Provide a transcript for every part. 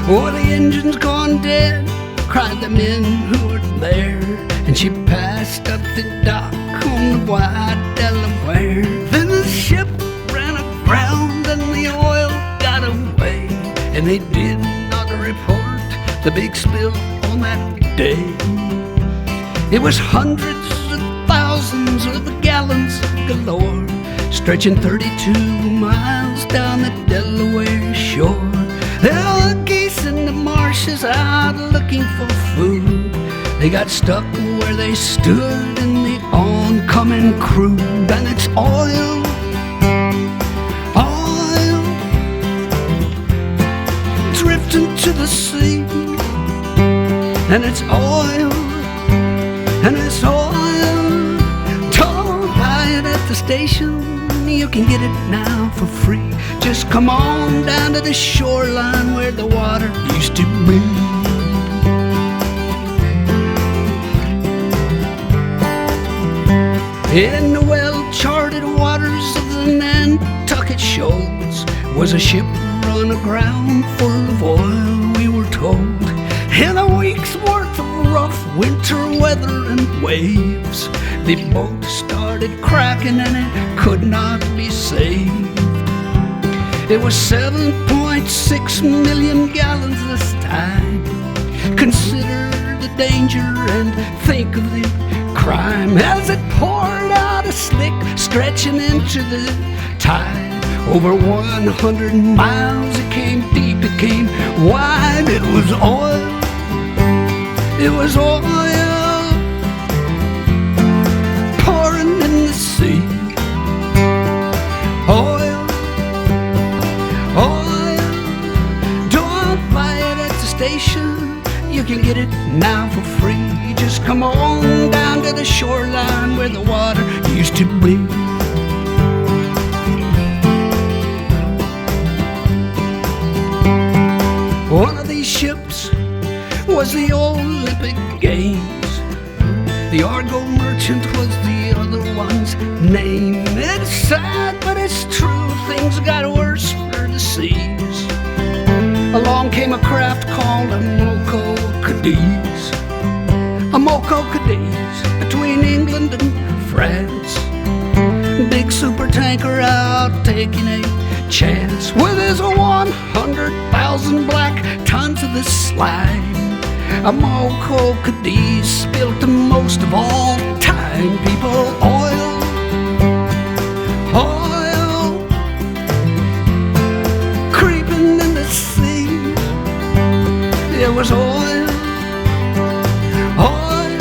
Oh, the engine's gone dead, cried the men who were there. And she passed up the dock on the wide Delaware. Then the ship ran aground and the oil got away. And they did not report the big spill on that day. It was hundreds of thousands of gallons galore, stretching 32 miles down the Delaware shore. There were geese in the marshes out looking for food. They got stuck where they stood in the oncoming crude. And it's oil, oil, drifting to the sea. And it's oil, and it's oil. Don't buy it at the station, you can get it now for free. Just come on down to the shoreline where the water used to be. In the well-charted waters of the Nantucket shoals was a ship run aground full of oil, we were told. In a week's worth of rough winter weather and waves, the boat started cracking and it could not be saved. It was 7.6 million gallons this time. Consider the danger and think of the crime as it poured out a slick, stretching into the tide. Over 100 miles, it came deep, it came wide. It was oil, it was oil, pouring in the sea. Oil, oil, don't buy it at the station, you can get it now for free. Just come on down to the shoreline where the water used to be. One of these ships was the Olympic Games. The Argo Merchant was the other one's name. It's sad, but it's true, things got worse for the seas. Along came a craft called a Moco Cadiz. A Moco Cadiz between England and France. Big super tanker out taking a chance with his 100,000 black tons of the slime. A Moco Cadiz spilled the most of all time. People, oil, oil, creeping in the sea. It was oil, oil.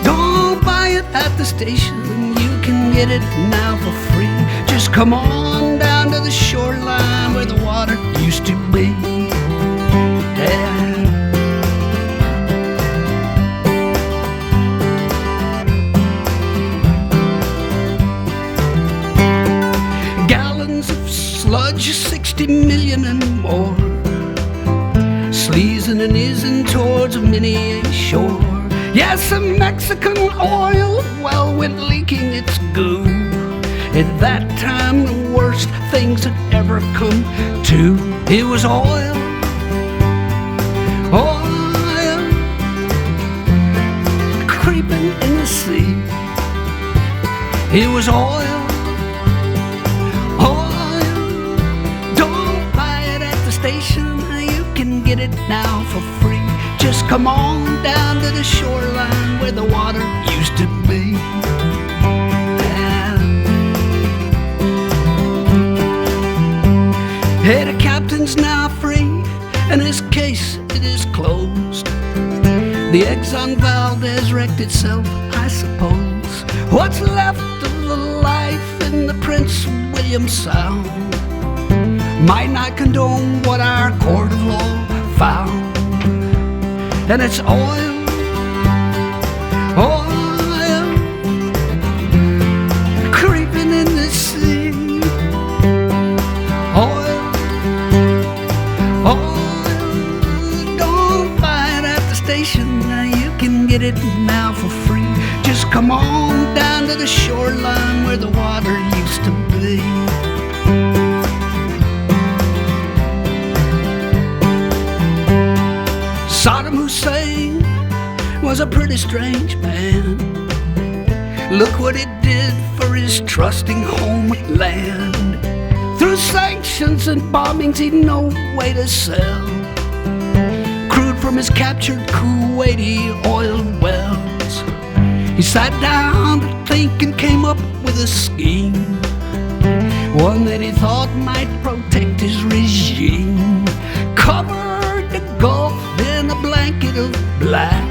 Don't buy it at the station, you can get it now for free. Just come on down to the shoreline where the water used to be. Yeah. Gallons of sludge, 60 million and more, sleazing and ising towards many a shore. Yes, a Mexican oil well went leaking its goo. At that time, the worst things had ever come to. It was oil, oil, creeping in the sea. It was oil, oil. Don't buy it at the station, you can get it now for free. Just come on down to the shoreline where the water used to be. Hey, the captain's now free, and his case, it is closed. The Exxon Valdez wrecked itself, I suppose. What's left of the life in the Prince William Sound might not condone what our court of law found. And it's oil, oil, creeping in the sea. Oil, oil, don't buy it at the station, you can get it now for free. Just come on down to the shoreline where the water used to be. was a pretty strange man. Look what it did for his trusting homeland. Through sanctions and bombings he'd no way to sell crude from his captured Kuwaiti oil wells. He sat down to think and came up with a scheme, one that he thought might protect his regime. Covered the Gulf in a blanket of black,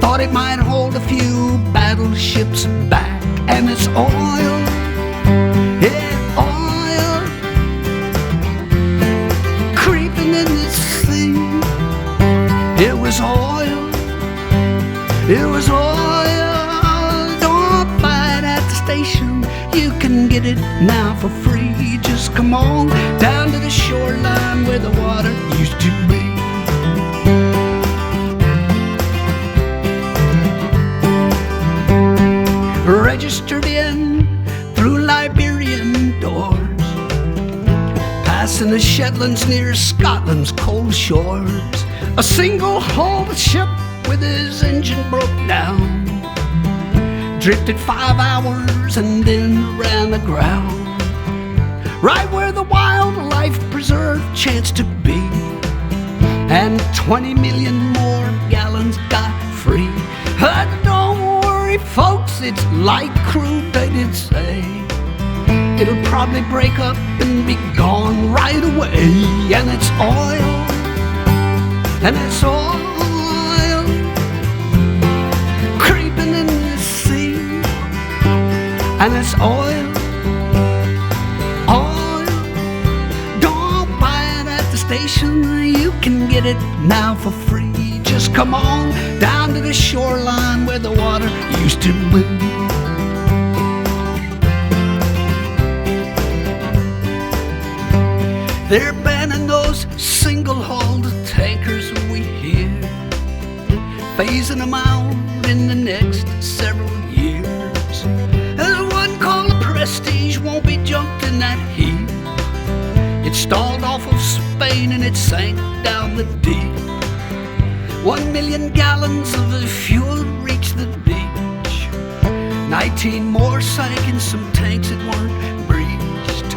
thought it might hold a few battleships back. And it's oil, yeah, oil, creeping in the sea. It was oil, it was oil. Don't buy it at the station, you can get it now for free. Just come on down to the shoreline where the water used to be. Registered in through Liberian doors, passing the Shetlands near Scotland's cold shores. A single-hulled ship with his engine broke down, drifted 5 hours and then ran aground, right where the wildlife preserve chanced to be, and 20 million more gallons got free. Don't worry, folks, it's light crude, they did say. It'll probably break up and be gone right away. And it's oil, and it's oil, creeping in the sea. And it's oil, oil. Don't buy it at the station, you can get it now for free. Just come on down to the shoreline where the water used to be. They're banning those single-hulled tankers we hear, phasing them out in the next several years. There's one called the Prestige, won't be junked in that heat. It stalled off of Spain and it sank down the deep. 1 million gallons of the fuel reached the beach. 19 more sank in some tanks that weren't breached.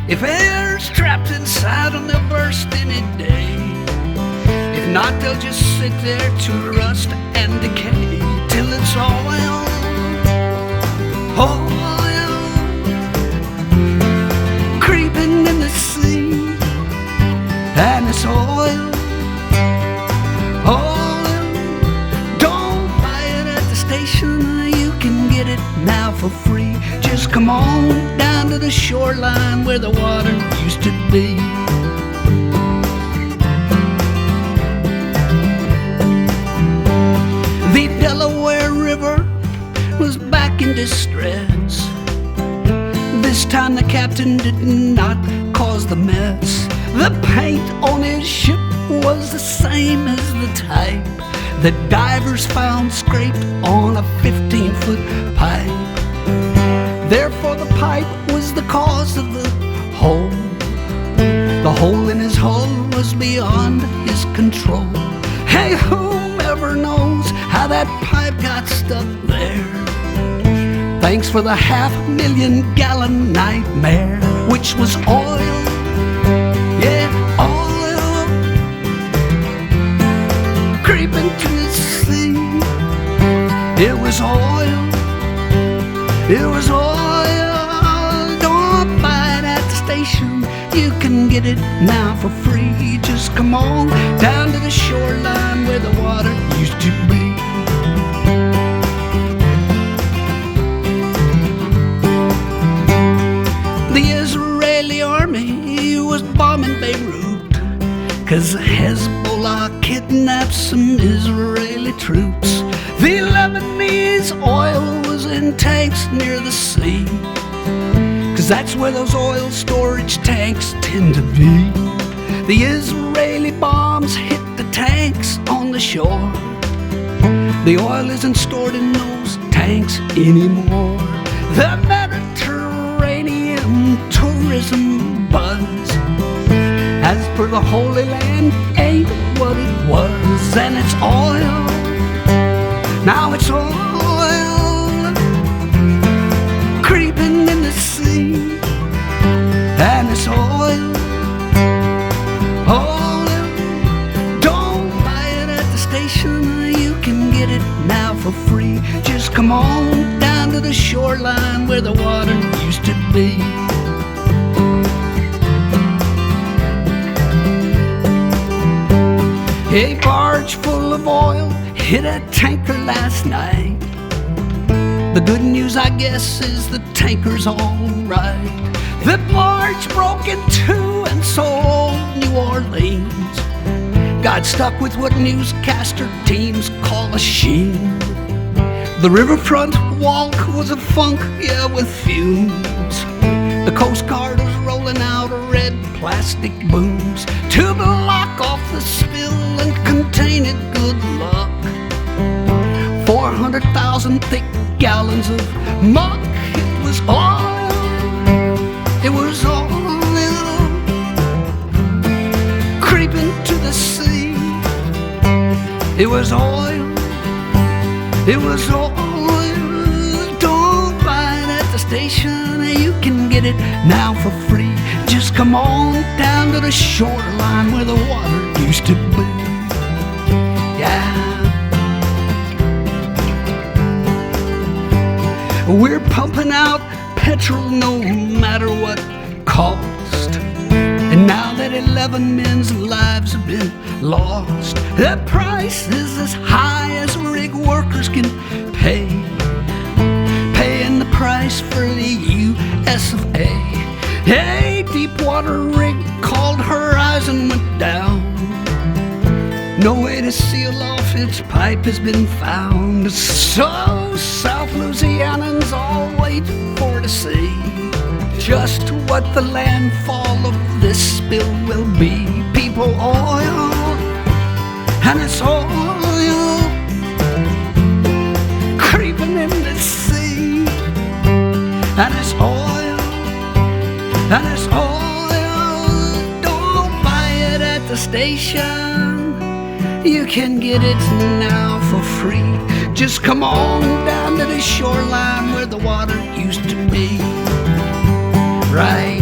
If air's trapped inside them, they'll burst any day. If not, they'll just sit there to rust and decay till it's oil, oil, creeping in the sea. And it's oil, oil. Don't buy it at the station, you can get it now for free. Just come on down to the shoreline where the water used to be. The Delaware River was back in distress. This time the captain did not cause the mess. The paint on his ship was the same as the type that divers found scraped on a 15-foot pipe. Therefore the pipe was the cause of the hole. The hole in his hull was beyond his control. Hey, whomever knows how that pipe got stuck there? Thanks for the 500,000 gallon nightmare, which was oil, yeah, oil, creeping to the sea. It was oil, it was oil. Don't buy it at the station, you can get it now for free. Just come on down to the shoreline where the water used to be. The Israeli army was bombing Beirut 'cause Hezbollah kidnapped some Israeli troops. The Lebanese oil was in tanks near the sea, 'cause that's where those oil storage tanks tend to be. The Israeli bombs hit the tanks on the shore. The oil isn't stored in those tanks anymore. The Mediterranean tourism buzz, as per the Holy Land, ain't what it was. And it's oil, Now it's oil creeping in the sea, and it's oil, oil. Don't buy it at the station, you can get it now for free. Just come on down to the shoreline where the water used to be. A barge full of oil hit a tanker last night. The good news, I guess, is the tanker's all right. The barge broke in two, and so old New Orleans got stuck with what newscaster teams call a sheen. The riverfront walk was a funk, yeah, with fumes. The Coast Guard was rolling out red plastic booms to block off the spill and contain it, good luck. 400,000 thick gallons of muck. It was oil, it was oil creeping to the sea. It was oil, it was oil. Don't buy it at the station, you can get it now for free. Just come on down to the shoreline where the water used to be. Yeah. We're pumping out petrol no matter what cost. And now that 11 men's lives have been lost, the price is as high as rig workers can pay. Paying the price for the US of A. A deepwater rig called Horizon went down. No way to seal off its pipe has been found. So South Louisianans all wait for to see just what the landfall of this spill will be. People, oil, and it's oil creeping in the sea, and it's oil, and it's oil. Don't buy it at the station, you can get it now for free. Just come on down to the shoreline where the water used to be. Right.